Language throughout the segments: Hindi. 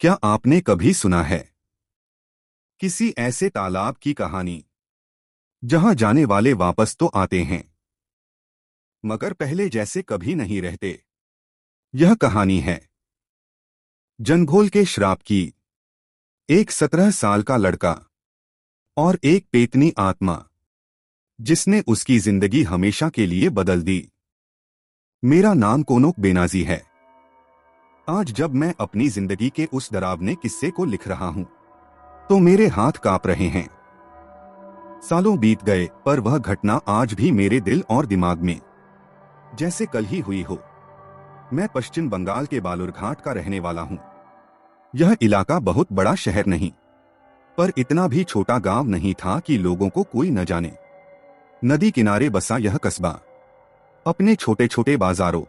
क्या आपने कभी सुना है किसी ऐसे तालाब की कहानी जहां जाने वाले वापस तो आते हैं मगर पहले जैसे कभी नहीं रहते। यह कहानी है जंघोल के श्राप की। एक 17 साल का लड़का और एक पेतनी आत्मा जिसने उसकी जिंदगी हमेशा के लिए बदल दी। मेरा नाम कोनोक बेनाजी है। आज जब मैं अपनी जिंदगी के उस डरावने किस्से को लिख रहा हूं तो मेरे हाथ कांप रहे हैं। सालों बीत गए पर वह घटना आज भी मेरे दिल और दिमाग में जैसे कल ही हुई हो। मैं पश्चिम बंगाल के बालूरघाट का रहने वाला हूं। यह इलाका बहुत बड़ा शहर नहीं, पर इतना भी छोटा गांव नहीं था कि लोगों को कोई न जाने। नदी किनारे बसा यह कस्बा अपने छोटे छोटे बाजारों,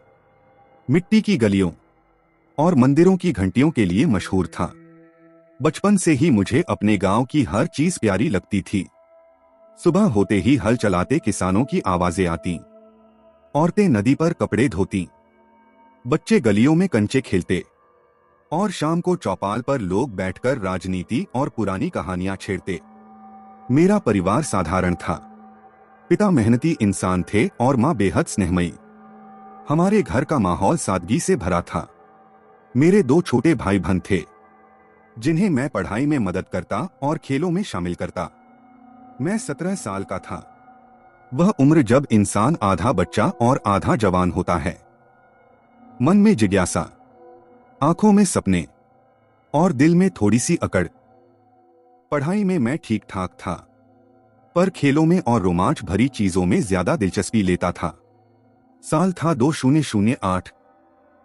मिट्टी की गलियों और मंदिरों की घंटियों के लिए मशहूर था। बचपन से ही मुझे अपने गांव की हर चीज प्यारी लगती थी। सुबह होते ही हल चलाते किसानों की आवाजें आती, औरतें नदी पर कपड़े धोती, बच्चे गलियों में कंचे खेलते और शाम को चौपाल पर लोग बैठकर राजनीति और पुरानी कहानियां छेड़ते। मेरा परिवार साधारण था। पिता मेहनती इंसान थे और मां बेहद स्नेहमयी। हमारे घर का माहौल सादगी से भरा था। मेरे 2 छोटे भाई बहन थे जिन्हें मैं पढ़ाई में मदद करता और खेलों में शामिल करता। मैं 17 साल का था। वह उम्र जब इंसान आधा बच्चा और आधा जवान होता है। मन में जिज्ञासा, आंखों में सपने और दिल में थोड़ी सी अकड़। पढ़ाई में मैं ठीक ठाक था, पर खेलों में और रोमांच भरी चीजों में ज्यादा दिलचस्पी लेता था। साल था 2008।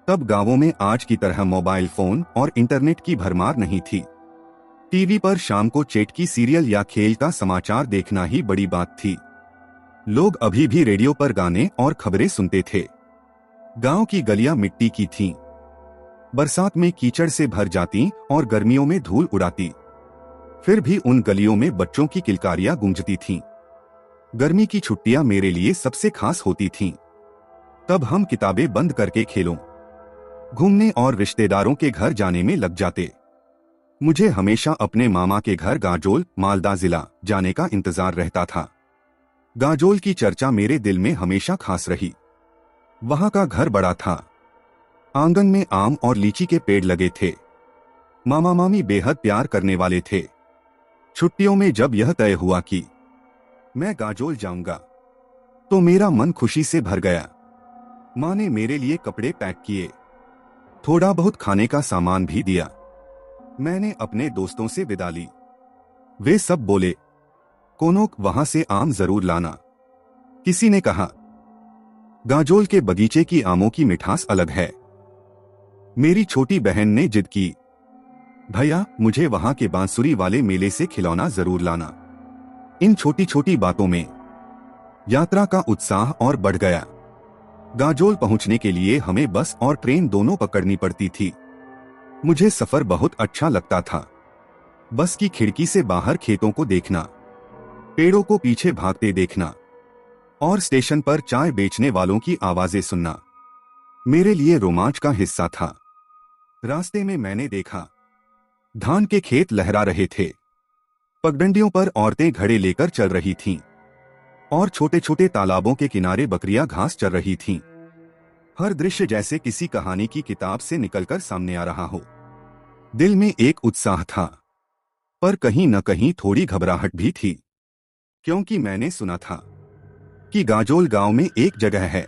तब गांवों में आज की तरह मोबाइल फोन और इंटरनेट की भरमार नहीं थी। टीवी पर शाम को चेटकी सीरियल या खेल का समाचार देखना ही बड़ी बात थी। लोग अभी भी रेडियो पर गाने और खबरें सुनते थे। गांव की गलियां मिट्टी की थीं। बरसात में कीचड़ से भर जाती और गर्मियों में धूल उड़ाती। फिर भी उन गलियों में बच्चों की किलकारियां गूंजती थीं। गर्मी की छुट्टियां मेरे लिए सबसे खास होती थीं। तब हम किताबें बंद करके खेलों, घूमने और रिश्तेदारों के घर जाने में लग जाते। मुझे हमेशा अपने मामा के घर गाजोल, मालदा जिला जाने का इंतजार रहता था। गाजोल की चर्चा मेरे दिल में हमेशा खास रही। वहां का घर बड़ा था। आंगन में आम और लीची के पेड़ लगे थे। मामा मामी बेहद प्यार करने वाले थे। छुट्टियों में जब यह तय हुआ कि मैं गाजोल जाऊंगा तो मेरा मन खुशी से भर गया। मां ने मेरे लिए कपड़े पैक किए, थोड़ा बहुत खाने का सामान भी दिया। मैंने अपने दोस्तों से विदा ली। वे सब बोले, कोनोक वहां से आम जरूर लाना। किसी ने कहा, गाजोल के बगीचे की आमों की मिठास अलग है। मेरी छोटी बहन ने जिद की, भैया मुझे वहां के बांसुरी वाले मेले से खिलौना जरूर लाना। इन छोटी छोटी बातों में यात्रा का उत्साह और बढ़ गया। गाजोल पहुंचने के लिए हमें बस और ट्रेन दोनों पकड़नी पड़ती थी। मुझे सफर बहुत अच्छा लगता था। बस की खिड़की से बाहर खेतों को देखना, पेड़ों को पीछे भागते देखना और स्टेशन पर चाय बेचने वालों की आवाजें सुनना मेरे लिए रोमांच का हिस्सा था। रास्ते में मैंने देखा, धान के खेत लहरा रहे थे। पगडंडियों पर औरतें घड़े लेकर चल रही थीं और छोटे छोटे तालाबों के किनारे बकरियां घास चर रही थीं। हर दृश्य जैसे किसी कहानी की किताब से निकलकर सामने आ रहा हो। दिल में एक उत्साह था, पर कहीं न कहीं थोड़ी घबराहट भी थी, क्योंकि मैंने सुना था कि गाजोल गांव में एक जगह है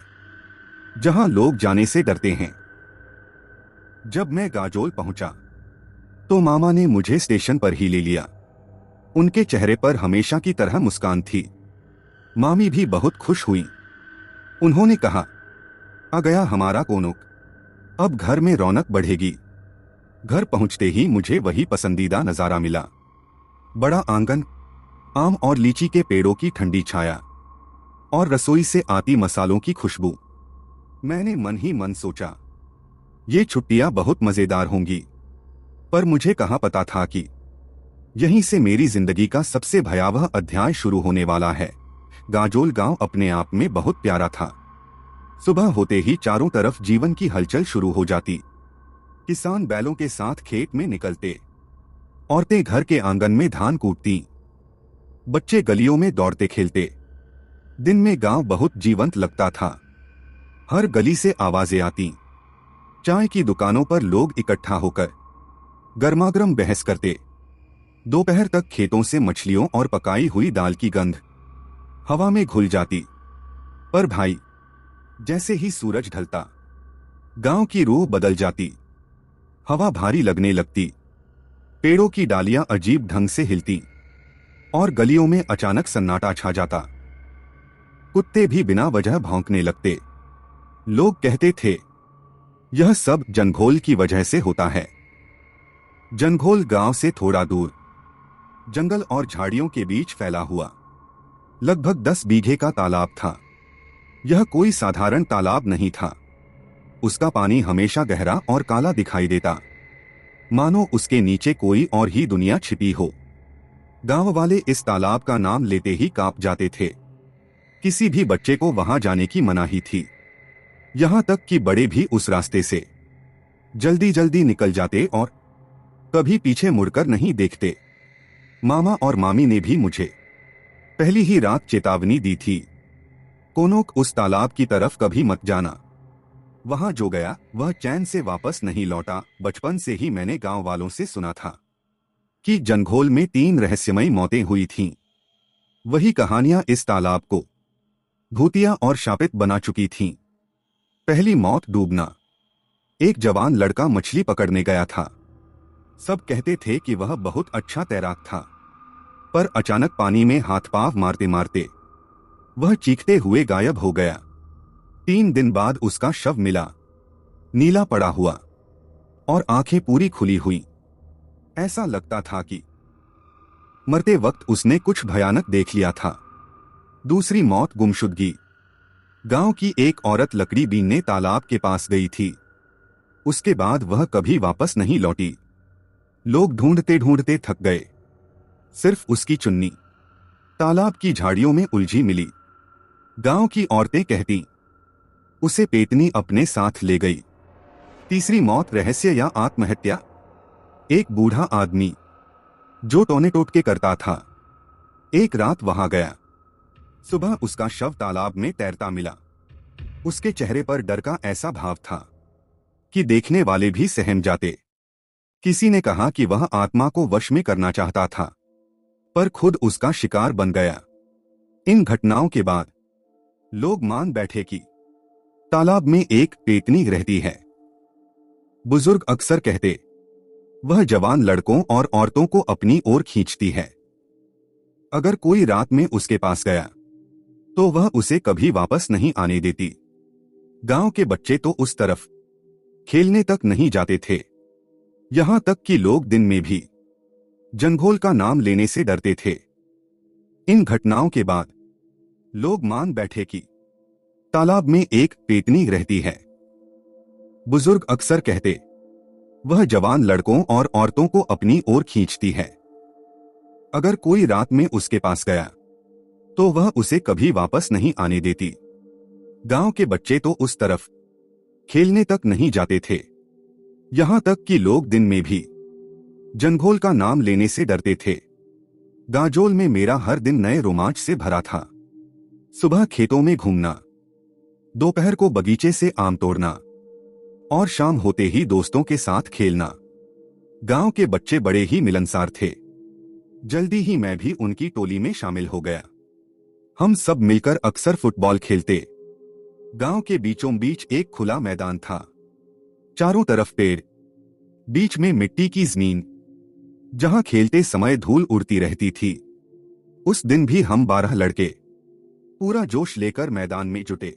जहां लोग जाने से डरते हैं। जब मैं गाजोल पहुंचा तो मामा ने मुझे स्टेशन पर ही ले लिया। उनके चेहरे पर हमेशा की तरह मुस्कान थी। मामी भी बहुत खुश हुई। उन्होंने कहा, आ गया हमारा कोनोक, अब घर में रौनक बढ़ेगी। घर पहुंचते ही मुझे वही पसंदीदा नजारा मिला। बड़ा आंगन, आम और लीची के पेड़ों की ठंडी छाया और रसोई से आती मसालों की खुशबू। मैंने मन ही मन सोचा, ये छुट्टियां बहुत मजेदार होंगी। पर मुझे कहाँ पता था कि यहीं से मेरी जिंदगी का सबसे भयावह अध्याय शुरू होने वाला है। गाजोल गांव अपने आप में बहुत प्यारा था। सुबह होते ही चारों तरफ जीवन की हलचल शुरू हो जाती। किसान बैलों के साथ खेत में निकलते, औरतें घर के आंगन में धान कूटती, बच्चे गलियों में दौड़ते खेलते। दिन में गांव बहुत जीवंत लगता था। हर गली से आवाजें आती, चाय की दुकानों पर लोग इकट्ठा होकर गर्मागर्म बहस करते। दोपहर तक खेतों से मछलियों और पकाई हुई दाल की गंध हवा में घुल जाती। पर भाई, जैसे ही सूरज ढलता, गांव की रूह बदल जाती। हवा भारी लगने लगती, पेड़ों की डालियां अजीब ढंग से हिलती और गलियों में अचानक सन्नाटा छा जाता। कुत्ते भी बिना वजह भौंकने लगते। लोग कहते थे, यह सब जंघोल की वजह से होता है। जंघोल गांव से थोड़ा दूर जंगल और झाड़ियों के बीच फैला हुआ लगभग 10 बीघे का तालाब था। यह कोई साधारण तालाब नहीं था। उसका पानी हमेशा गहरा और काला दिखाई देता, मानो उसके नीचे कोई और ही दुनिया छिपी हो। गांव वाले इस तालाब का नाम लेते ही कांप जाते थे। किसी भी बच्चे को वहां जाने की मनाही थी। यहां तक कि बड़े भी उस रास्ते से जल्दी जल्दी निकल जाते और कभी पीछे मुड़कर नहीं देखते। मामा और मामी ने भी मुझे पहली ही रात चेतावनी दी थी, कोनोक उस तालाब की तरफ कभी मत जाना। वहां जो गया वह चैन से वापस नहीं लौटा। बचपन से ही मैंने गांव वालों से सुना था कि जंघोल में 3 रहस्यमयी मौतें हुई थीं। वही कहानियां इस तालाब को भूतिया और शापित बना चुकी थीं। पहली मौत डूबना। एक जवान लड़का मछली पकड़ने गया था। सब कहते थे कि वह बहुत अच्छा तैराक था, पर अचानक पानी में हाथ पांव मारते मारते वह चीखते हुए गायब हो गया। 3 दिन बाद उसका शव मिला, नीला पड़ा हुआ और आंखें पूरी खुली हुई। ऐसा लगता था कि मरते वक्त उसने कुछ भयानक देख लिया था। दूसरी मौत गुमशुदगी। गांव की एक औरत लकड़ी बीनने तालाब के पास गई थी। उसके बाद वह कभी वापस नहीं लौटी। लोग ढूंढते ढूंढते थक गए। सिर्फ उसकी चुन्नी तालाब की झाड़ियों में उलझी मिली। गांव की औरतें कहती, उसे पेतनी अपने साथ ले गई। तीसरी मौत रहस्य या आत्महत्या। एक बूढ़ा आदमी जो टोने टोटके करता था, एक रात वहां गया। सुबह उसका शव तालाब में तैरता मिला। उसके चेहरे पर डर का ऐसा भाव था कि देखने वाले भी सहम जाते। किसी ने कहा कि वह आत्मा को वश में करना चाहता था, पर खुद उसका शिकार बन गया। इन घटनाओं के बाद लोग मान बैठे कि तालाब में एक पेतनी रहती है। बुजुर्ग अक्सर कहते, वह जवान लड़कों और औरतों को अपनी ओर खींचती है। अगर कोई रात में उसके पास गया तो वह उसे कभी वापस नहीं आने देती। गांव के बच्चे तो उस तरफ खेलने तक नहीं जाते थे। यहां तक कि लोग दिन में भी जंघोल का नाम लेने से डरते थे। इन घटनाओं के बाद लोग मान बैठे कि तालाब में एक पेतनी रहती है। बुजुर्ग अक्सर कहते, वह जवान लड़कों और औरतों को अपनी ओर खींचती है। अगर कोई रात में उसके पास गया तो वह उसे कभी वापस नहीं आने देती। गांव के बच्चे तो उस तरफ खेलने तक नहीं जाते थे। यहां तक कि लोग दिन में भी जंघोल का नाम लेने से डरते थे। गाजोल में मेरा हर दिन नए रोमांच से भरा था। सुबह खेतों में घूमना, दोपहर को बगीचे से आम तोड़ना और शाम होते ही दोस्तों के साथ खेलना। गांव के बच्चे बड़े ही मिलनसार थे। जल्दी ही मैं भी उनकी टोली में शामिल हो गया। हम सब मिलकर अक्सर फुटबॉल खेलते। गांव के बीचों बीच एक खुला मैदान था। चारों तरफ पेड़, बीच में मिट्टी की जमीन, जहां खेलते समय धूल उड़ती रहती थी। उस दिन भी हम 12 लड़के पूरा जोश लेकर मैदान में जुटे।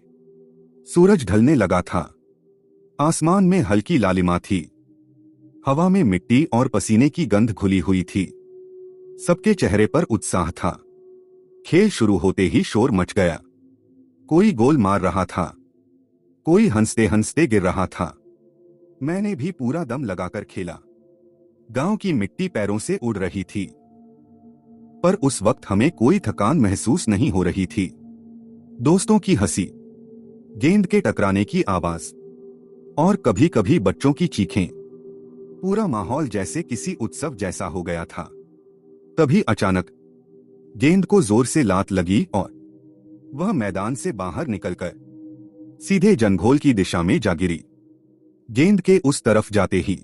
सूरज ढलने लगा था। आसमान में हल्की लालिमा थी। हवा में मिट्टी और पसीने की गंध घुली हुई थी। सबके चेहरे पर उत्साह था। खेल शुरू होते ही शोर मच गया। कोई गोल मार रहा था, कोई हंसते हंसते गिर रहा था। मैंने भी पूरा दम लगाकर खेला। गांव की मिट्टी पैरों से उड़ रही थी, पर उस वक्त हमें कोई थकान महसूस नहीं हो रही थी। दोस्तों की हंसी, गेंद के टकराने की आवाज और कभी कभी बच्चों की चीखें पूरा माहौल जैसे किसी उत्सव जैसा हो गया था। तभी अचानक गेंद को जोर से लात लगी और वह मैदान से बाहर निकलकर सीधे जंघोल की दिशा में जा गिरी। गेंद के उस तरफ जाते ही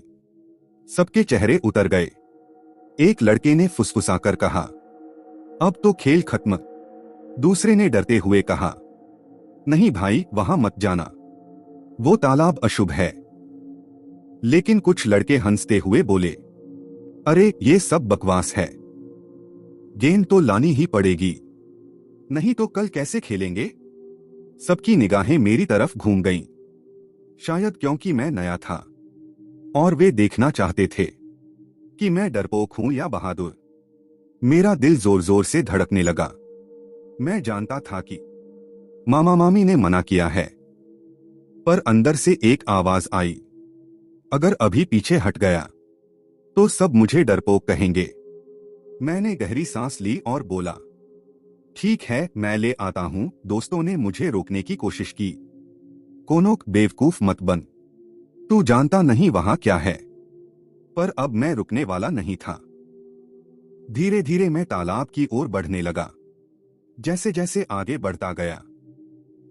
सबके चेहरे उतर गए। एक लड़के ने फुसफुसाकर कहा, अब तो खेल खत्म। दूसरे ने डरते हुए कहा, नहीं भाई, वहां मत जाना, वो तालाब अशुभ है। लेकिन कुछ लड़के हंसते हुए बोले, अरे ये सब बकवास है, गेंद तो लानी ही पड़ेगी, नहीं तो कल कैसे खेलेंगे। सबकी निगाहें मेरी तरफ घूम गईं, शायद क्योंकि मैं नया था और वे देखना चाहते थे कि मैं डरपोक हूं या बहादुर। मेरा दिल जोर जोर से धड़कने लगा। मैं जानता था कि मामा मामी ने मना किया है, पर अंदर से एक आवाज आई, अगर अभी पीछे हट गया तो सब मुझे डरपोक कहेंगे। मैंने गहरी सांस ली और बोला, ठीक है, मैं ले आता हूं। दोस्तों ने मुझे रोकने की कोशिश की। कोनोक, बेवकूफ मत बन, तू जानता नहीं वहां क्या है। पर अब मैं रुकने वाला नहीं था। धीरे धीरे मैं तालाब की ओर बढ़ने लगा। जैसे जैसे आगे बढ़ता गया,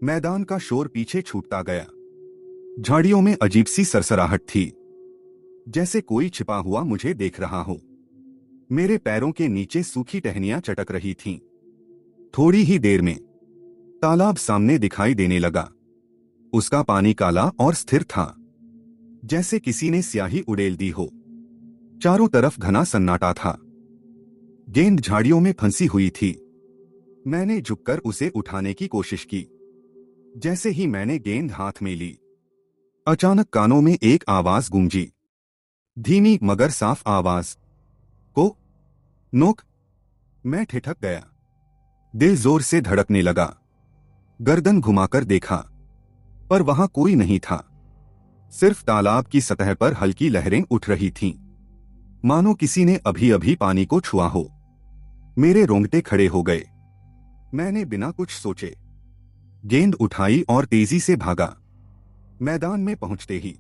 मैदान का शोर पीछे छूटता गया। झाड़ियों में अजीब सी सरसराहट थी, जैसे कोई छिपा हुआ मुझे देख रहा हो। मेरे पैरों के नीचे सूखी टहनियां चटक रही थीं। थोड़ी ही देर में तालाब सामने दिखाई देने लगा। उसका पानी काला और स्थिर था, जैसे किसी ने स्याही उड़ेल दी हो। चारों तरफ घना सन्नाटा था। गेंद झाड़ियों में फंसी हुई थी। मैंने झुककर उसे उठाने की कोशिश की। जैसे ही मैंने गेंद हाथ में ली, अचानक कानों में एक आवाज गूंजी, धीमी मगर साफ आवाज, को नोक। मैं ठिठक गया। दिल जोर से धड़कने लगा। गर्दन घुमाकर देखा, पर वहां कोई नहीं था। सिर्फ तालाब की सतह पर हल्की लहरें उठ रही थीं, मानो किसी ने अभी अभी पानी को छुआ हो। मेरे रोंगटे खड़े हो गए। मैंने बिना कुछ सोचे गेंद उठाई और तेजी से भागा। मैदान में पहुंचते ही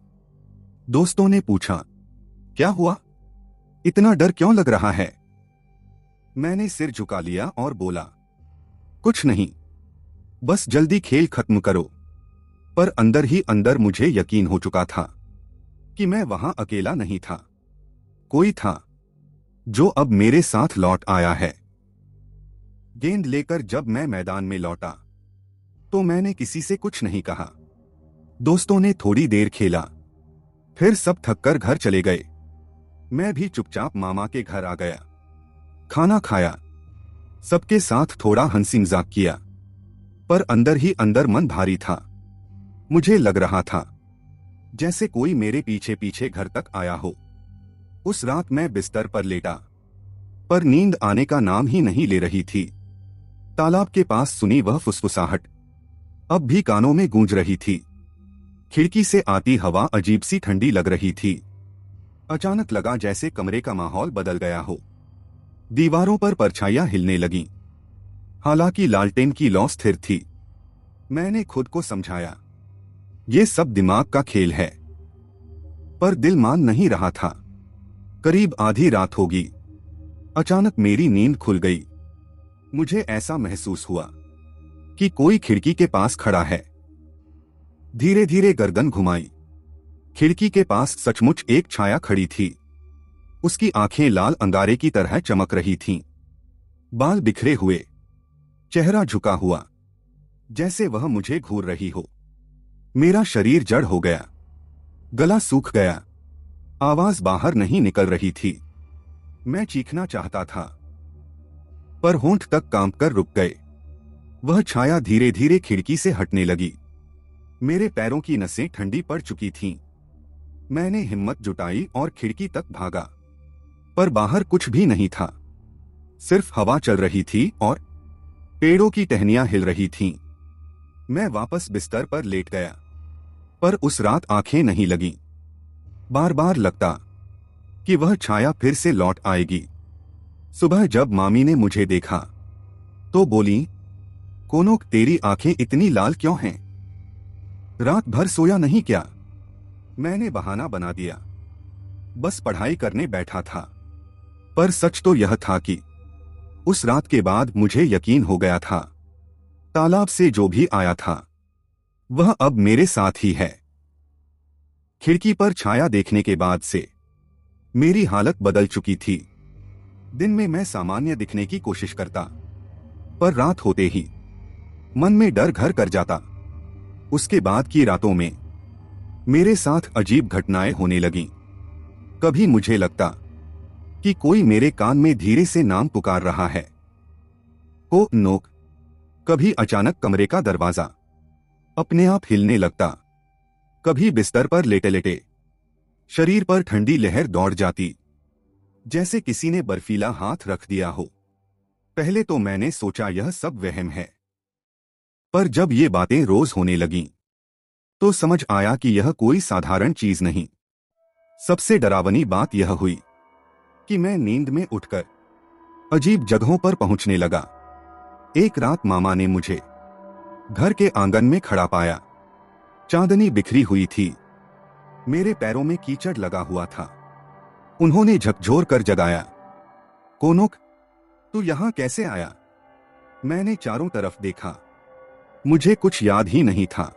दोस्तों ने पूछा, क्या हुआ, इतना डर क्यों लग रहा है। मैंने सिर झुका लिया और बोला, कुछ नहीं, बस जल्दी खेल खत्म करो। पर अंदर ही अंदर मुझे यकीन हो चुका था कि मैं वहां अकेला नहीं था। कोई था जो अब मेरे साथ लौट आया है। गेंद लेकर जब मैं मैदान में लौटा तो मैंने किसी से कुछ नहीं कहा। दोस्तों ने थोड़ी देर खेला, फिर सब थककर घर चले गए। मैं भी चुपचाप मामा के घर आ गया। खाना खाया, सबके साथ थोड़ा हंसी मजाक किया, पर अंदर ही अंदर मन भारी था। मुझे लग रहा था जैसे कोई मेरे पीछे पीछे घर तक आया हो। उस रात मैं बिस्तर पर लेटा, पर नींद आने का नाम ही नहीं ले रही थी। तालाब के पास सुनी वह फुसफुसाहट अब भी कानों में गूंज रही थी। खिड़की से आती हवा अजीब सी ठंडी लग रही थी। अचानक लगा जैसे कमरे का माहौल बदल गया हो। दीवारों पर परछाइयां हिलने लगीं, हालांकि लालटेन की लौ स्थिर थी। मैंने खुद को समझाया, ये सब दिमाग का खेल है, पर दिल मान नहीं रहा था। करीब आधी रात होगी। अचानक मेरी नींद खुल गई। मुझे ऐसा महसूस हुआ कि कोई खिड़की के पास खड़ा है। धीरे धीरे गर्दन घुमाई। खिड़की के पास सचमुच एक छाया खड़ी थी। उसकी आंखें लाल अंगारे की तरह चमक रही थीं। बाल बिखरे हुए, चेहरा झुका हुआ, जैसे वह मुझे घूर रही हो। मेरा शरीर जड़ हो गया, गला सूख गया, आवाज बाहर नहीं निकल रही थी। मैं चीखना चाहता था, पर होंठ तक कांपकर रुक गए। वह छाया धीरे धीरे खिड़की से हटने लगी। मेरे पैरों की नसें ठंडी पड़ चुकी थीं। मैंने हिम्मत जुटाई और खिड़की तक भागा, पर बाहर कुछ भी नहीं था। सिर्फ हवा चल रही थी और पेड़ों की टहनियां हिल रही थीं। मैं वापस बिस्तर पर लेट गया, पर उस रात आंखें नहीं लगीं। बार बार लगता कि वह छाया फिर से लौट आएगी। सुबह जब मामी ने मुझे देखा तो बोली, कोनोक, तेरी आंखें इतनी लाल क्यों हैं? रात भर सोया नहीं क्या? मैंने बहाना बना दिया, बस पढ़ाई करने बैठा था। पर सच तो यह था कि उस रात के बाद मुझे यकीन हो गया था, तालाब से जो भी आया था वह अब मेरे साथ ही है। खिड़की पर छाया देखने के बाद से मेरी हालत बदल चुकी थी। दिन में मैं सामान्य दिखने की कोशिश करता, पर रात होते ही मन में डर घर कर जाता। उसके बाद की रातों में मेरे साथ अजीब घटनाएं होने लगीं। कभी मुझे लगता कि कोई मेरे कान में धीरे से नाम पुकार रहा है, को नोक। कभी अचानक कमरे का दरवाजा अपने आप हिलने लगता। कभी बिस्तर पर लेटे लेटे शरीर पर ठंडी लहर दौड़ जाती, जैसे किसी ने बर्फीला हाथ रख दिया हो। पहले तो मैंने सोचा यह सब वहम है, पर जब ये बातें रोज होने लगीं तो समझ आया कि यह कोई साधारण चीज नहीं। सबसे डरावनी बात यह हुई कि मैं नींद में उठकर अजीब जगहों पर पहुंचने लगा। एक रात मामा ने मुझे घर के आंगन में खड़ा पाया। चांदनी बिखरी हुई थी, मेरे पैरों में कीचड़ लगा हुआ था। उन्होंने झकझोर कर जगाया, कोनोक, तू यहां कैसे आया? मैंने चारों तरफ देखा, मुझे कुछ याद ही नहीं था।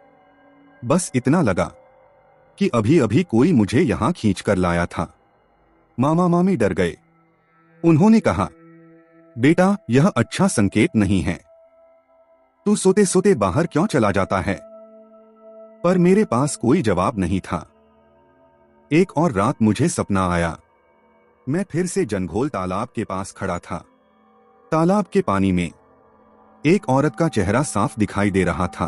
बस इतना लगा कि अभी अभी कोई मुझे यहां खींच कर लाया था। मामा मामी डर गए। उन्होंने कहा, बेटा यह अच्छा संकेत नहीं है, तू सोते सोते बाहर क्यों चला जाता है? पर मेरे पास कोई जवाब नहीं था। एक और रात मुझे सपना आया। मैं फिर से जनघोल तालाब के पास खड़ा था। तालाब के पानी में एक औरत का चेहरा साफ दिखाई दे रहा था।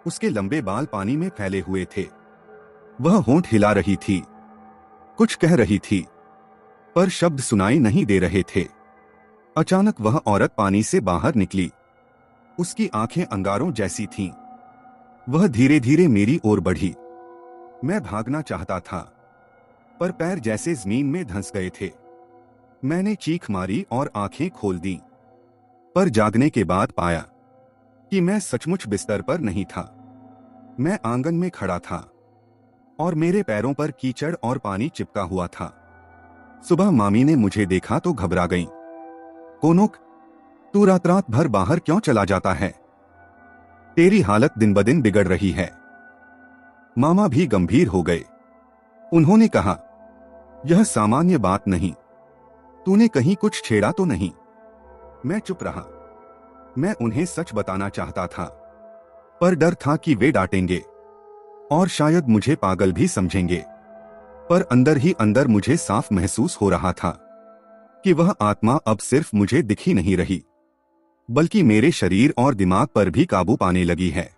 उसके लंबे बाल पानी में फैले हुए थे। वह होंठ हिला रही थी, कुछ कह रही थी, पर शब्द सुनाई नहीं दे रहे थे। अचानक वह औरत पानी से बाहर निकली। उसकी आंखें अंगारों जैसी थीं। वह धीरे धीरे मेरी ओर बढ़ी। मैं भागना चाहता था, पर पैर जैसे जमीन में धंस गए थे। मैंने चीख मारी और आंखें खोल दी, पर जागने के बाद पाया कि मैं सचमुच बिस्तर पर नहीं था। मैं आंगन में खड़ा था और मेरे पैरों पर कीचड़ और पानी चिपका हुआ था। सुबह मामी ने मुझे देखा तो घबरा गईं। कोनोक, तू रात रात भर बाहर क्यों चला जाता है? तेरी हालत दिन ब दिन बिगड़ रही है। मामा भी गंभीर हो गए। उन्होंने कहा, यह सामान्य बात नहीं, तूने कहीं कुछ छेड़ा तो नहीं? मैं चुप रहा। मैं उन्हें सच बताना चाहता था, पर डर था कि वे डांटेंगे और शायद मुझे पागल भी समझेंगे। पर अंदर ही अंदर मुझे साफ महसूस हो रहा था कि वह आत्मा अब सिर्फ मुझे दिख ही नहीं रही, बल्कि मेरे शरीर और दिमाग पर भी काबू पाने लगी है।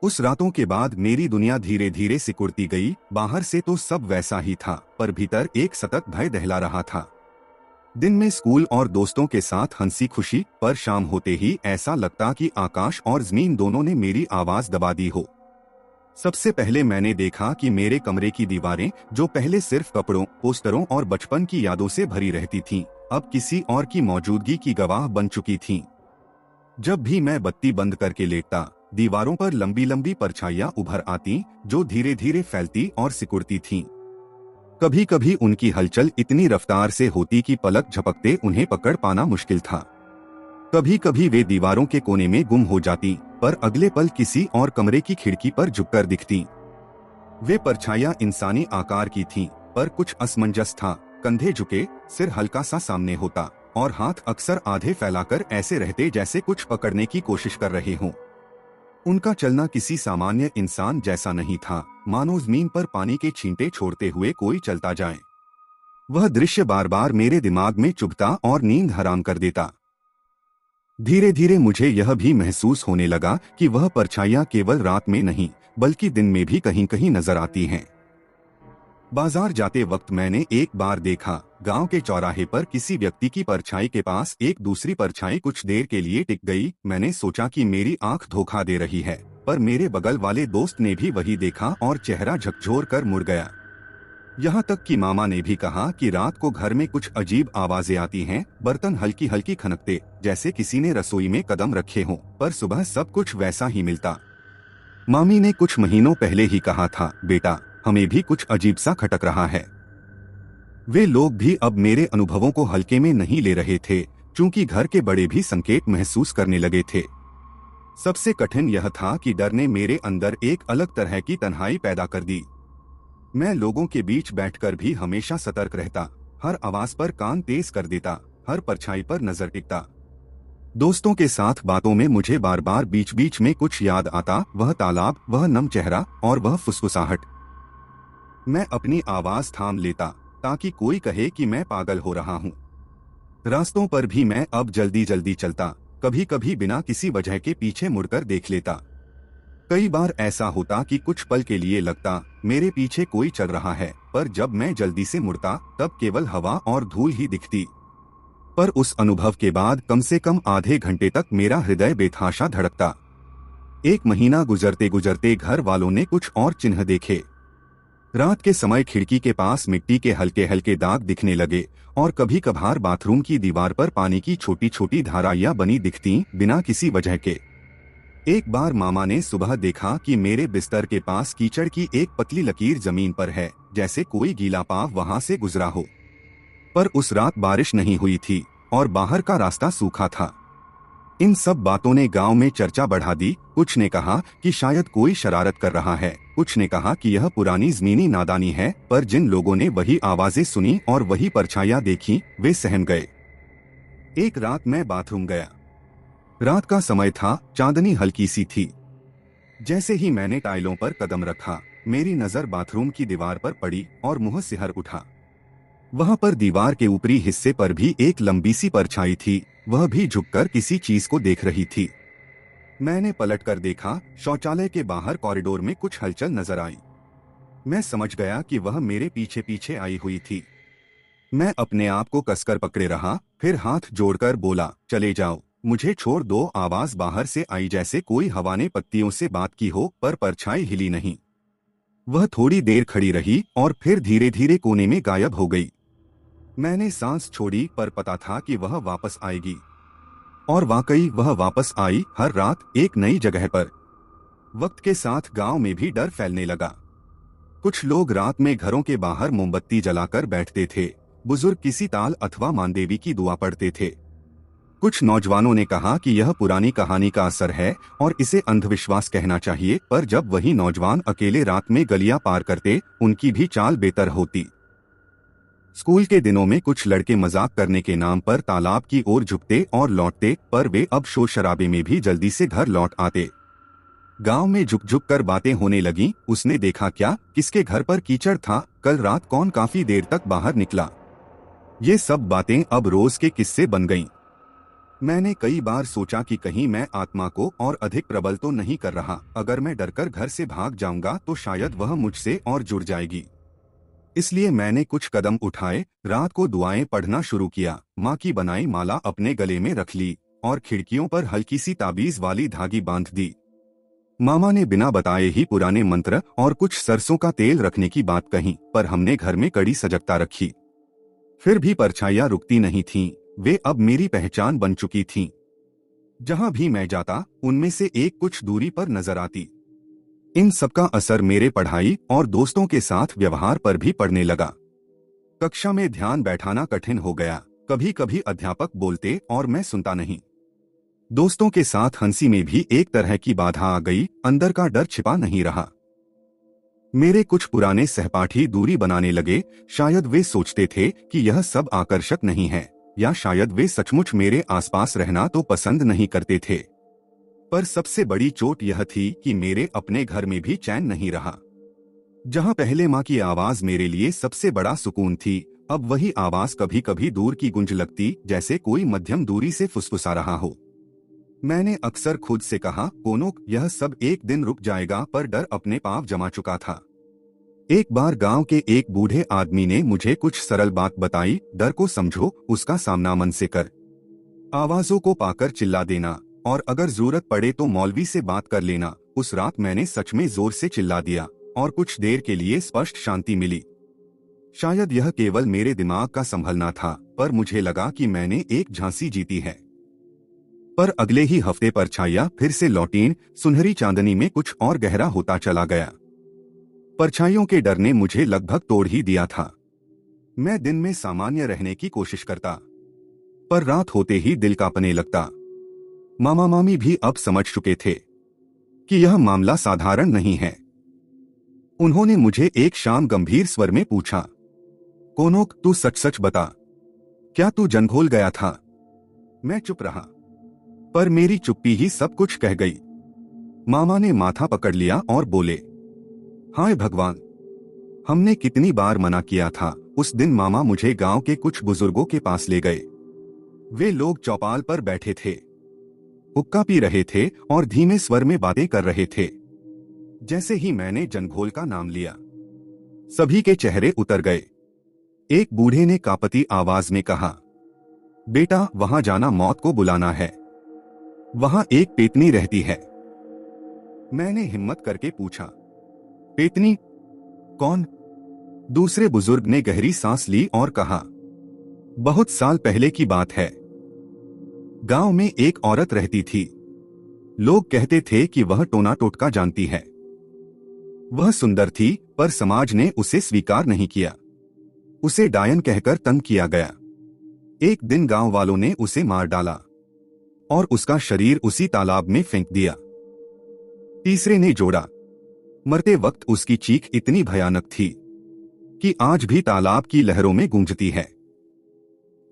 उस रातों के बाद मेरी दुनिया धीरे धीरे सिकुड़ती गई। बाहर से तो सब वैसा ही था, पर भीतर एक सतत भय दहला रहा था। दिन में स्कूल और दोस्तों के साथ हंसी खुशी, पर शाम होते ही ऐसा लगता कि आकाश और जमीन दोनों ने मेरी आवाज दबा दी हो। सबसे पहले मैंने देखा कि मेरे कमरे की दीवारें, जो पहले सिर्फ कपड़ों, पोस्टरों और बचपन की यादों से भरी रहती थीं, अब किसी और की मौजूदगी की गवाह बन चुकी थीं। जब भी मैं बत्ती बंद करके लेटता, दीवारों पर लंबी लंबी परछाइयां उभर आती, जो धीरे धीरे फैलती और सिकुड़ती थीं। कभी कभी उनकी हलचल इतनी रफ्तार से होती कि पलक झपकते उन्हें पकड़ पाना मुश्किल था। कभी कभी वे दीवारों के कोने में गुम हो जाती, पर अगले पल किसी और कमरे की खिड़की पर झुककर दिखती। वे परछाइयां इंसानी आकार की थीं, पर कुछ असमंजस था। कंधे झुके, सिर हल्का सा सामने होता और हाथ अक्सर आधे फैलाकर ऐसे रहते जैसे कुछ पकड़ने की कोशिश कर रहे हों। उनका चलना किसी सामान्य इंसान जैसा नहीं था, मानो जमीन पर पानी के छींटे छोड़ते हुए कोई चलता जाए। वह दृश्य बार बार मेरे दिमाग में चुभता और नींद हराम कर देता। धीरे धीरे मुझे यह भी महसूस होने लगा कि वह परछाइयां केवल रात में नहीं, बल्कि दिन में भी कहीं कहीं नजर आती हैं। बाजार जाते वक्त मैंने एक बार देखा, गांव के चौराहे पर किसी व्यक्ति की परछाई के पास एक दूसरी परछाई कुछ देर के लिए टिक गई। मैंने सोचा कि मेरी आंख धोखा दे रही है, पर मेरे बगल वाले दोस्त ने भी वही देखा और चेहरा झकझोर कर मुड़ गया। यहाँ तक कि मामा ने भी कहा कि रात को घर में कुछ अजीब आवाजें आती हैं, बर्तन हल्की हल्की खनकते, जैसे किसी ने रसोई में कदम रखे हों, पर सुबह सब कुछ वैसा ही मिलता। मामी ने कुछ महीनों पहले ही कहा था, बेटा हमें भी कुछ अजीब सा खटक रहा है। वे लोग भी अब मेरे अनुभवों को हल्के में नहीं ले रहे थे, क्योंकि घर के बड़े भी संकेत महसूस करने लगे थे। सबसे कठिन यह था कि डर ने मेरे अंदर एक अलग तरह की तन्हाई पैदा कर दी। मैं लोगों के बीच बैठकर भी हमेशा सतर्क रहता, हर आवाज पर कान तेज कर देता, हर परछाई पर नजर टिकता। दोस्तों के साथ बातों में मुझे बार बार बीच बीच में कुछ याद आता, वह तालाब, वह नम चेहरा और वह फुसफुसाहट। मैं अपनी आवाज थाम लेता ताकि कोई कहे कि मैं पागल हो रहा हूँ। रास्तों पर भी मैं अब जल्दी जल्दी चलता, कभी कभी बिना किसी वजह के पीछे मुड़कर देख लेता। कई बार ऐसा होता कि कुछ पल के लिए लगता मेरे पीछे कोई चल रहा है, पर जब मैं जल्दी से मुड़ता तब केवल हवा और धूल ही दिखती। पर उस अनुभव के बाद कम से कम आधे घंटे तक मेरा हृदय बेतहाशा धड़कता। एक महीना गुजरते गुजरते घर वालों ने कुछ और चिन्ह देखे। रात के समय खिड़की के पास मिट्टी के हल्के हल्के दाग दिखने लगे और कभी कभार बाथरूम की दीवार पर पानी की छोटी छोटी धाराएं बनी दिखती बिना किसी वजह के। एक बार मामा ने सुबह देखा कि मेरे बिस्तर के पास कीचड़ की एक पतली लकीर जमीन पर है, जैसे कोई गीला पांव वहां से गुजरा हो। पर उस रात बारिश नहीं हुई थी और बाहर का रास्ता सूखा था। इन सब बातों ने गांव में चर्चा बढ़ा दी। कुछ ने कहा कि शायद कोई शरारत कर रहा है, कुछ ने कहा कि यह पुरानी ज़मीनी नादानी है, पर जिन लोगों ने वही आवाजें सुनी और वही परछाइयां देखी, वे सहम गए। एक रात मैं बाथरूम गया। रात का समय था, चांदनी हल्की सी थी। जैसे ही मैंने टाइलों पर कदम रखा, मेरी नजर बाथरूम की दीवार पर पड़ी और मुंह सिहर उठा। वहां पर दीवार के ऊपरी हिस्से पर भी एक लंबी सी परछाई थी, वह भी झुककर किसी चीज को देख रही थी। मैंने पलटकर देखा, शौचालय के बाहर कॉरिडोर में कुछ हलचल नजर आई। मैं समझ गया कि वह मेरे पीछे पीछे आई हुई थी। मैं अपने आप को कसकर पकड़े रहा, फिर हाथ जोड़कर बोला, चले जाओ, मुझे छोड़ दो। आवाज बाहर से आई जैसे कोई हवा ने पत्तियों से बात की हो, पर परछाई हिली नहीं। वह थोड़ी देर खड़ी रही और फिर धीरे धीरे कोने में गायब हो गई। मैंने सांस छोड़ी, पर पता था कि वह वापस आएगी। और वाकई वह वापस आई, हर रात एक नई जगह पर। वक्त के साथ गांव में भी डर फैलने लगा। कुछ लोग रात में घरों के बाहर मोमबत्ती जलाकर बैठते थे, बुजुर्ग किसी ताल अथवा मानदेवी की दुआ पढ़ते थे। कुछ नौजवानों ने कहा कि यह पुरानी कहानी का असर है और इसे अंधविश्वास कहना चाहिए, पर जब वही नौजवान अकेले रात में गलियां पार करते, उनकी भी चाल बेहतर होती। स्कूल के दिनों में कुछ लड़के मजाक करने के नाम पर तालाब की ओर झुकते और लौटते, पर वे अब शोर शराबे में भी जल्दी से घर लौट आते। गांव में झुक झुक कर बातें होने लगीं। उसने देखा क्या, किसके घर पर कीचड़ था, कल रात कौन काफी देर तक बाहर निकला। ये सब बातें अब रोज के किस्से बन गईं। मैंने कई बार सोचा कि कहीं मैं आत्मा को और अधिक प्रबल तो नहीं कर रहा। अगर मैं डरकर घर से भाग जाऊंगा तो शायद वह मुझसे और जुड़ जाएगी। इसलिए मैंने कुछ कदम उठाए, रात को दुआएं पढ़ना शुरू किया, माँ की बनाई माला अपने गले में रख ली और खिड़कियों पर हल्की सी ताबीज वाली धागी बांध दी। मामा ने बिना बताए ही पुराने मंत्र और कुछ सरसों का तेल रखने की बात कही, पर हमने घर में कड़ी सजगता रखी। फिर भी परछाइयां रुकती नहीं थीं, वे अब मेरी पहचान बन चुकी थीं। जहां भी मैं जाता, उनमें से एक कुछ दूरी पर नजर आती। इन सबका असर मेरे पढ़ाई और दोस्तों के साथ व्यवहार पर भी पड़ने लगा। कक्षा में ध्यान बैठाना कठिन हो गया, कभी कभी अध्यापक बोलते और मैं सुनता नहीं। दोस्तों के साथ हंसी में भी एक तरह की बाधा आ गई, अंदर का डर छिपा नहीं रहा। मेरे कुछ पुराने सहपाठी दूरी बनाने लगे। शायद वे सोचते थे कि यह सब आकर्षक नहीं है, या शायद वे सचमुच मेरे आसपास रहना तो पसंद नहीं करते थे। पर सबसे बड़ी चोट यह थी कि मेरे अपने घर में भी चैन नहीं रहा। जहां पहले माँ की आवाज मेरे लिए सबसे बड़ा सुकून थी, अब वही आवाज कभी कभी दूर की गूंज लगती, जैसे कोई मध्यम दूरी से फुसफुसा रहा हो। मैंने अक्सर खुद से कहा, कोनों, यह सब एक दिन रुक जाएगा, पर डर अपने पांव जमा चुका था। एक बार गांव के एक बूढ़े आदमी ने मुझे कुछ सरल बात बताई, डर को समझो, उसका सामना मन से कर, आवाजों को पाकर चिल्ला देना, और अगर जरूरत पड़े तो मौलवी से बात कर लेना। उस रात मैंने सच में जोर से चिल्ला दिया और कुछ देर के लिए स्पष्ट शांति मिली। शायद यह केवल मेरे दिमाग का संभलना था, पर मुझे लगा कि मैंने एक झांसी जीती है। पर अगले ही हफ्ते परछाइयां फिर से लौटीं, सुनहरी चांदनी में कुछ और गहरा होता चला गया। परछाइयों के डर ने मुझे लगभग तोड़ ही दिया था। मैं दिन में सामान्य रहने की कोशिश करता, पर रात होते ही दिल कांपने लगता। मामा मामी भी अब समझ चुके थे कि यह मामला साधारण नहीं है। उन्होंने मुझे एक शाम गंभीर स्वर में पूछा, कोनोक, तू सच सच बता, क्या तू जंघोल गया था? मैं चुप रहा, पर मेरी चुप्पी ही सब कुछ कह गई। मामा ने माथा पकड़ लिया और बोले, हाय भगवान, हमने कितनी बार मना किया था। उस दिन मामा मुझे गांव के कुछ बुजुर्गों के पास ले गए। वे लोग चौपाल पर बैठे थे, हुक्का पी रहे थे और धीमे स्वर में बातें कर रहे थे। जैसे ही मैंने जंघोल का नाम लिया, सभी के चेहरे उतर गए। एक बूढ़े ने कांपती आवाज में कहा, बेटा, वहां जाना मौत को बुलाना है। वहां एक पेतनी रहती है। मैंने हिम्मत करके पूछा, पेतनी कौन? दूसरे बुजुर्ग ने गहरी सांस ली और कहा, बहुत साल पहले की बात है। गांव में एक औरत रहती थी। लोग कहते थे कि वह टोना टोटका जानती है। वह सुंदर थी, पर समाज ने उसे स्वीकार नहीं किया। उसे डायन कहकर तंग किया गया। एक दिन गांव वालों ने उसे मार डाला और उसका शरीर उसी तालाब में फेंक दिया। तीसरे ने जोड़ा, मरते वक्त उसकी चीख इतनी भयानक थी कि आज भी तालाब की लहरों में गूंजती है।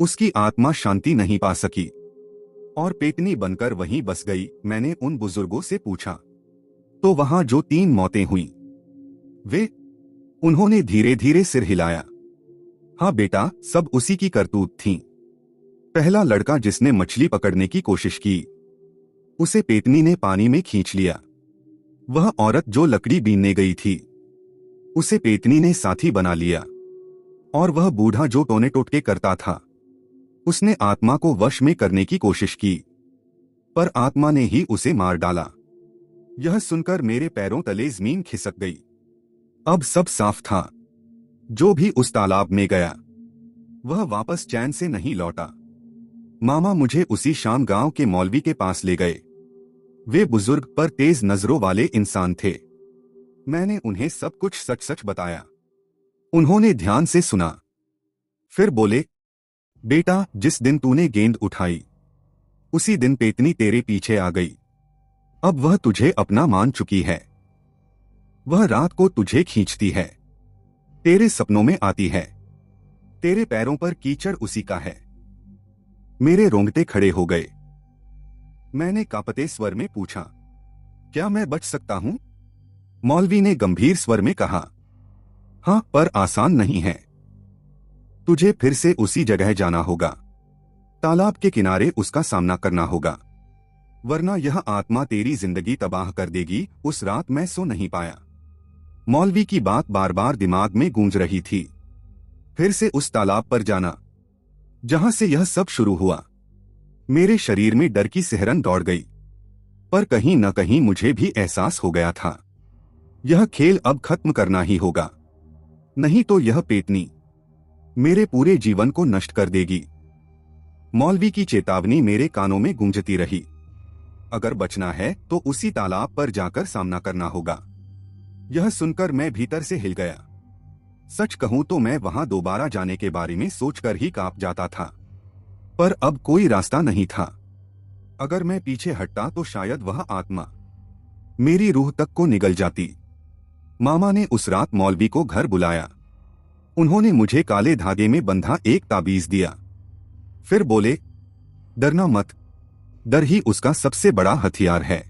उसकी आत्मा शांति नहीं पा सकी और पेतनी बनकर वहीं बस गई। मैंने उन बुजुर्गों से पूछा, तो वहां जो 3 मौतें हुई, वे? उन्होंने धीरे धीरे सिर हिलाया। हाँ बेटा, सब उसी की करतूत थी। पहला लड़का जिसने मछली पकड़ने की कोशिश की, उसे पेतनी ने पानी में खींच लिया। वह औरत जो लकड़ी बीनने गई थी, उसे पेतनी ने साथी बना लिया। और वह बूढ़ा जो टोने टोटके करता था, उसने आत्मा को वश में करने की कोशिश की, पर आत्मा ने ही उसे मार डाला। यह सुनकर मेरे पैरों तले जमीन खिसक गई। अब सब साफ था। जो भी उस तालाब में गया, वह वापस चैन से नहीं लौटा। मामा मुझे उसी शाम गांव के मौलवी के पास ले गए। वे बुजुर्ग पर तेज नजरों वाले इंसान थे। मैंने उन्हें सब कुछ सच सच बताया। उन्होंने ध्यान से सुना, फिर बोले, बेटा, जिस दिन तूने गेंद उठाई, उसी दिन पेतनी तेरे पीछे आ गई। अब वह तुझे अपना मान चुकी है। वह रात को तुझे खींचती है, तेरे सपनों में आती है। तेरे पैरों पर कीचड़ उसी का है। मेरे रोंगटे खड़े हो गए। मैंने कांपते स्वर में पूछा, क्या मैं बच सकता हूं? मौलवी ने गंभीर स्वर में कहा, हां, पर आसान नहीं है। तुझे फिर से उसी जगह जाना होगा। तालाब के किनारे उसका सामना करना होगा, वरना यह आत्मा तेरी जिंदगी तबाह कर देगी। उस रात मैं सो नहीं पाया। मौलवी की बात बार बार दिमाग में गूंज रही थी। फिर से उस तालाब पर जाना, जहां से यह सब शुरू हुआ। मेरे शरीर में डर की सिहरन दौड़ गई, पर कहीं न कहीं मुझे भी एहसास हो गया था, यह खेल अब खत्म करना ही होगा, नहीं तो यह पेतनी मेरे पूरे जीवन को नष्ट कर देगी। मौलवी की चेतावनी मेरे कानों में गूंजती रही। अगर बचना है तो उसी तालाब पर जाकर सामना करना होगा। यह सुनकर मैं भीतर से हिल गया। सच कहूं तो मैं वहां दोबारा जाने के बारे में सोचकर ही कांप जाता था, पर अब कोई रास्ता नहीं था। अगर मैं पीछे हटता तो शायद वह आत्मा मेरी रूह तक को निगल जाती। मामा ने उस रात मौलवी को घर बुलाया। उन्होंने मुझे काले धागे में बंधा एक ताबीज दिया। फिर बोले, डरना मत, डर ही उसका सबसे बड़ा हथियार है।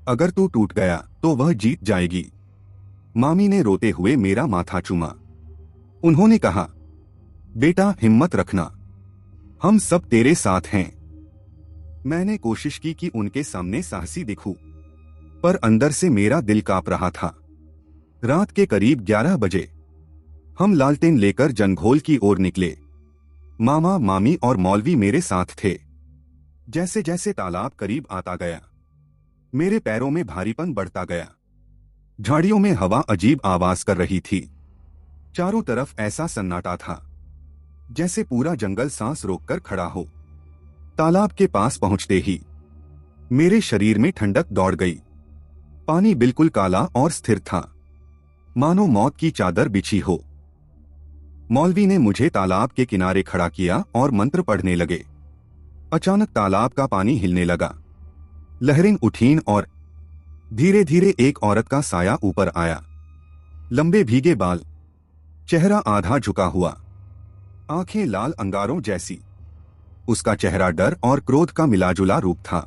अगर तू टूट गया तो वह जीत जाएगी। मामी ने रोते हुए मेरा माथा चूमा। उन्होंने कहा, बेटा, हिम्मत रखना, हम सब तेरे साथ हैं। मैंने कोशिश की कि उनके सामने साहसी दिखूं, पर अंदर से मेरा दिल कांप रहा था। रात के करीब 11 बजे हम लालटेन लेकर जंघोल की ओर निकले। मामा, मामी और मौलवी मेरे साथ थे। जैसे जैसे तालाब करीब आता गया, मेरे पैरों में भारीपन बढ़ता गया। झाड़ियों में हवा अजीब आवाज कर रही थी। चारों तरफ ऐसा सन्नाटा था जैसे पूरा जंगल सांस रोककर खड़ा हो। तालाब के पास पहुंचते ही मेरे शरीर में ठंडक दौड़ गई। पानी बिल्कुल काला और स्थिर था। मानो मौत की चादर बिछी हो। मौलवी ने मुझे तालाब के किनारे खड़ा किया और मंत्र पढ़ने लगे। अचानक तालाब का पानी हिलने लगा, लहरें उठीं और धीरे धीरे एक औरत का साया ऊपर आया। लंबे भीगे बाल, चेहरा आधा झुका हुआ, आंखें लाल अंगारों जैसी। उसका चेहरा डर और क्रोध का मिलाजुला रूप था।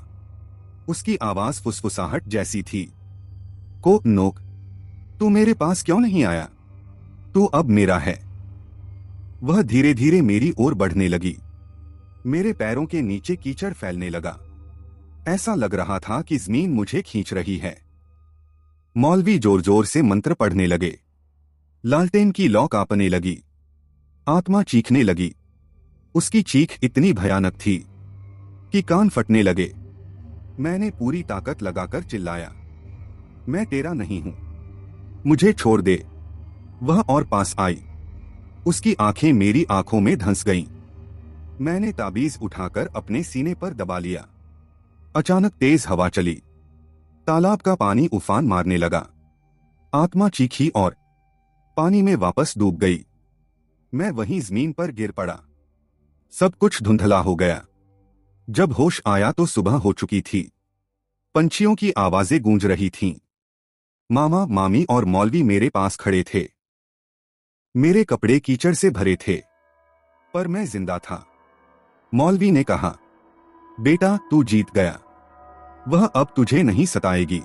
उसकी आवाज फुसफुसाहट जैसी थी। को नोक, तू मेरे पास क्यों नहीं आया? तू अब मेरा है। वह धीरे धीरे मेरी ओर बढ़ने लगी। मेरे पैरों के नीचे कीचड़ फैलने लगा। ऐसा लग रहा था कि जमीन मुझे खींच रही है। मौलवी जोर जोर से मंत्र पढ़ने लगे। लालटेन की लौ कांपने लगी। आत्मा चीखने लगी। उसकी चीख इतनी भयानक थी कि कान फटने लगे। मैंने पूरी ताकत लगाकर चिल्लाया, मैं तेरा नहीं हूं, मुझे छोड़ दे। वह और पास आई। उसकी आंखें मेरी आंखों में धंस गईं। मैंने ताबीज उठाकर अपने सीने पर दबा लिया। अचानक तेज हवा चली। तालाब का पानी उफान मारने लगा। आत्मा चीखी और पानी में वापस डूब गई। मैं वहीं जमीन पर गिर पड़ा। सब कुछ धुंधला हो गया। जब होश आया तो सुबह हो चुकी थी। पंछियों की आवाजें गूंज रही थीं। मामा, मामी और मौलवी मेरे पास खड़े थे। मेरे कपड़े कीचड़ से भरे थे, पर मैं जिंदा था। मौलवी ने कहा, बेटा तू जीत गया। वह अब तुझे नहीं सताएगी।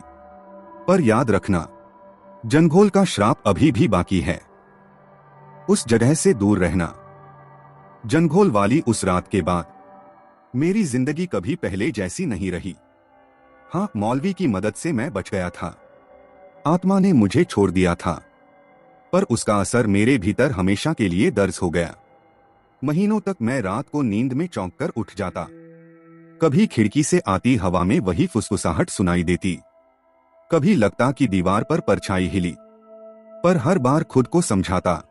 पर याद रखना, जंघोल का श्राप अभी भी बाकी है। उस जगह से दूर रहना। जंघोल वाली उस रात के बाद मेरी जिंदगी कभी पहले जैसी नहीं रही। हाँ, मौलवी की मदद से मैं बच गया था। आत्मा ने मुझे छोड़ दिया था, पर उसका असर मेरे भीतर हमेशा के लिए दर्ज हो गया। महीनों तक मैं रात को नींद में चौंक कर उठ जाता। कभी खिड़की से आती हवा में वही फुसफुसाहट सुनाई देती। कभी लगता कि दीवार पर परछाई हिली, पर हर बार खुद को समझाता,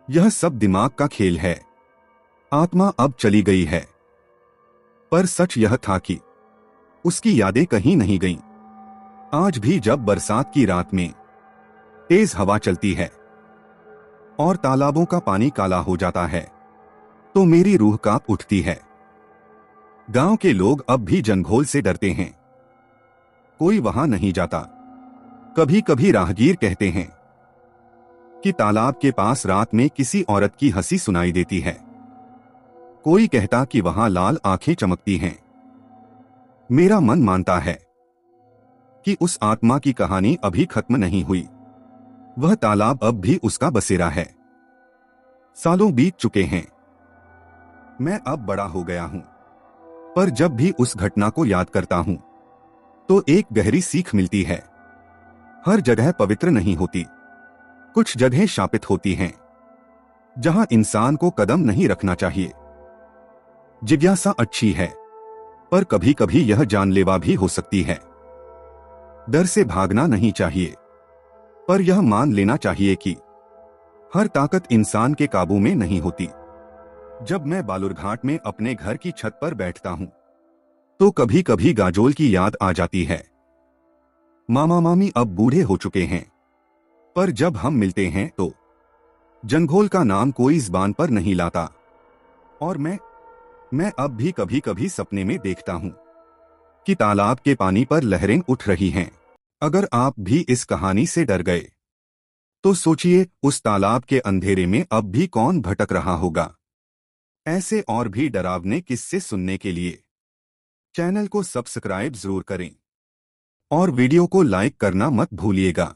यह सब दिमाग का खेल है। आत्मा अब चली गई है। पर सच यह था कि उसकी यादें कहीं नहीं गईं। आज भी जब बरसात की रात में तेज हवा चलती है और तालाबों का पानी काला हो जाता है, तो मेरी रूह कांप उठती है। गांव के लोग अब भी जंघोल से डरते हैं। कोई वहां नहीं जाता। कभी कभी राहगीर कहते हैं कि तालाब के पास रात में किसी औरत की हंसी सुनाई देती है। कोई कहता कि वहां लाल आंखें चमकती हैं। मेरा मन मानता है कि उस आत्मा की कहानी अभी खत्म नहीं हुई। वह तालाब अब भी उसका बसेरा है। सालों बीत चुके हैं। मैं अब बड़ा हो गया हूं, पर जब भी उस घटना को याद करता हूं तो एक गहरी सीख मिलती है। हर जगह पवित्र नहीं होती। कुछ जगहें शापित होती हैं, जहां इंसान को कदम नहीं रखना चाहिए। जिज्ञासा अच्छी है, पर कभी कभी यह जानलेवा भी हो सकती है। डर से भागना नहीं चाहिए, पर यह मान लेना चाहिए कि हर ताकत इंसान के काबू में नहीं होती। जब मैं बालूरघाट में अपने घर की छत पर बैठता हूं तो कभी कभी गाजोल की याद आ जाती है। मामा मामी अब बूढ़े हो चुके हैं, पर जब हम मिलते हैं तो जंघोल का नाम कोई ज़बान पर नहीं लाता। और मैं अब भी कभी कभी सपने में देखता हूं कि तालाब के पानी पर लहरें उठ रही हैं। अगर आप भी इस कहानी से डर गए तो सोचिए, उस तालाब के अंधेरे में अब भी कौन भटक रहा होगा। ऐसे और भी डरावने किस्से सुनने के लिए चैनल को सब्सक्राइब जरूर करें और वीडियो को लाइक करना मत भूलिएगा।